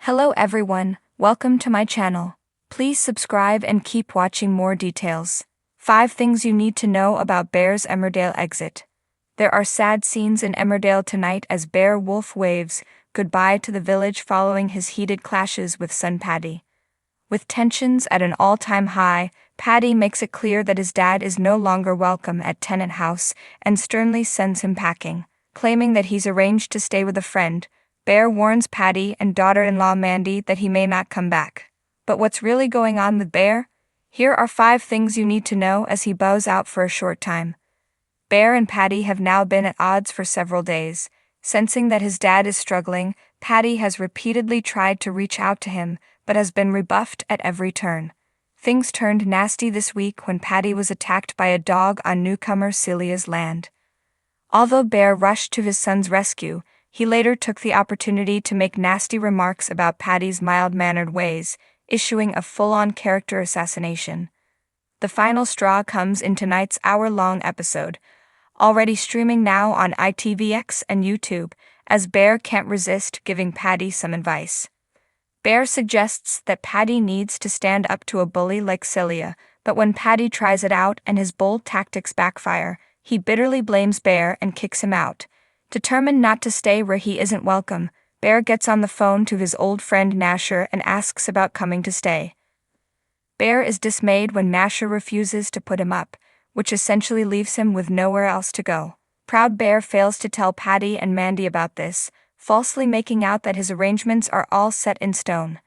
Hello everyone, welcome to my channel. Please subscribe and keep watching more details. 5 things you need to know about Bear's Emmerdale exit. There are sad scenes in Emmerdale tonight as Bear Wolf waves goodbye to the village following his heated clashes with son Paddy. With tensions at an all-time high, Paddy makes it clear that his dad is no longer welcome at Tenant House and sternly sends him packing, claiming that he's arranged to stay with a friend. Bear warns Paddy and daughter-in-law Mandy that he may not come back. But what's really going on with Bear? Here are 5 things you need to know as he bows out for a short time. Bear and Paddy have now been at odds for several days. Sensing that his dad is struggling, Paddy has repeatedly tried to reach out to him, but has been rebuffed at every turn. Things turned nasty this week when Paddy was attacked by a dog on newcomer Celia's land. Although Bear rushed to his son's rescue, he later took the opportunity to make nasty remarks about Paddy's mild-mannered ways, issuing a full-on character assassination. The final straw comes in tonight's hour-long episode, already streaming now on ITVX and YouTube, as Bear can't resist giving Paddy some advice. Bear suggests that Paddy needs to stand up to a bully like Celia, but when Paddy tries it out and his bold tactics backfire, he bitterly blames Bear and kicks him out. Determined not to stay where he isn't welcome, Bear gets on the phone to his old friend Nasher and asks about coming to stay. Bear is dismayed when Nasher refuses to put him up, which essentially leaves him with nowhere else to go. Proud Bear fails to tell Paddy and Mandy about this, falsely making out that his arrangements are all set in stone.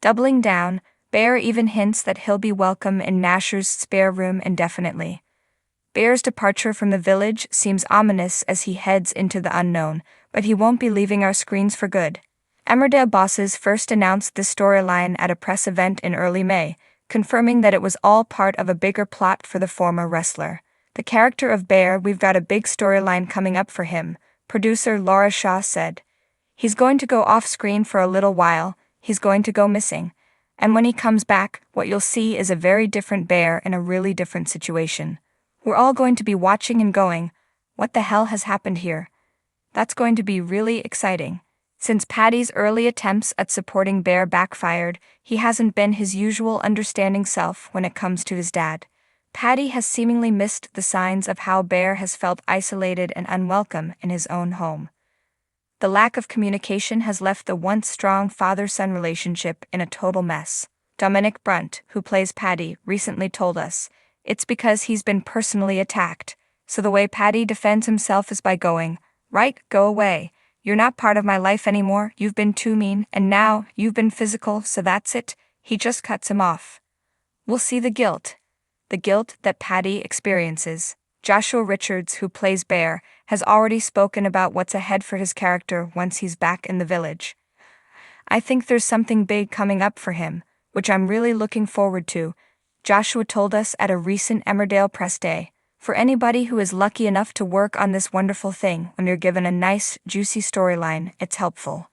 Doubling down, Bear even hints that he'll be welcome in Nasher's spare room indefinitely. Bear's departure from the village seems ominous as he heads into the unknown, but he won't be leaving our screens for good. Emmerdale bosses first announced this storyline at a press event in early May, confirming that it was all part of a bigger plot for the former wrestler. The character of Bear, we've got a big storyline coming up for him, producer Laura Shaw said. He's going to go off-screen for a little while, he's going to go missing. And when he comes back, what you'll see is a very different Bear in a really different situation. We're all going to be watching and going, what the hell has happened here? That's going to be really exciting. Since Paddy's early attempts at supporting Bear backfired, he hasn't been his usual understanding self when it comes to his dad. Paddy has seemingly missed the signs of how Bear has felt isolated and unwelcome in his own home. The lack of communication has left the once strong father-son relationship in a total mess. Dominic Brunt, who plays Paddy, recently told us, "It's because he's been personally attacked, so the way Paddy defends himself is by going, 'Right, go away. You're not part of my life anymore, you've been too mean, and now, you've been physical, so that's it.' He just cuts him off. We'll see the guilt that Paddy experiences. Joshua Richards, who plays Bear, has already spoken about what's ahead for his character once he's back in the village. I think there's something big coming up for him, which I'm really looking forward to, Joshua told us at a recent Emmerdale press day. For anybody who is lucky enough to work on this wonderful thing, when you're given a nice, juicy storyline, it's helpful.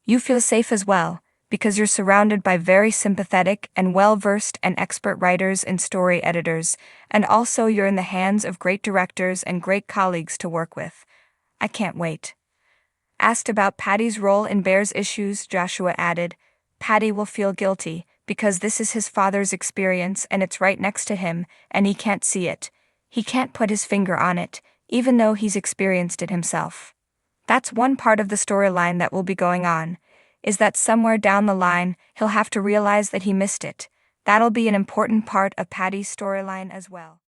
You feel safe as well, because you're surrounded by very sympathetic and well-versed and expert writers and story editors, and also you're in the hands of great directors and great colleagues to work with. I can't wait." Asked about Paddy's role in Bear's issues, Joshua added, "Paddy will feel guilty, because this is his father's experience and it's right next to him, and he can't see it. He can't put his finger on it, even though he's experienced it himself." That's one part of the storyline that will be going on, is that somewhere down the line, he'll have to realize that he missed it. That'll be an important part of Paddy's storyline as well.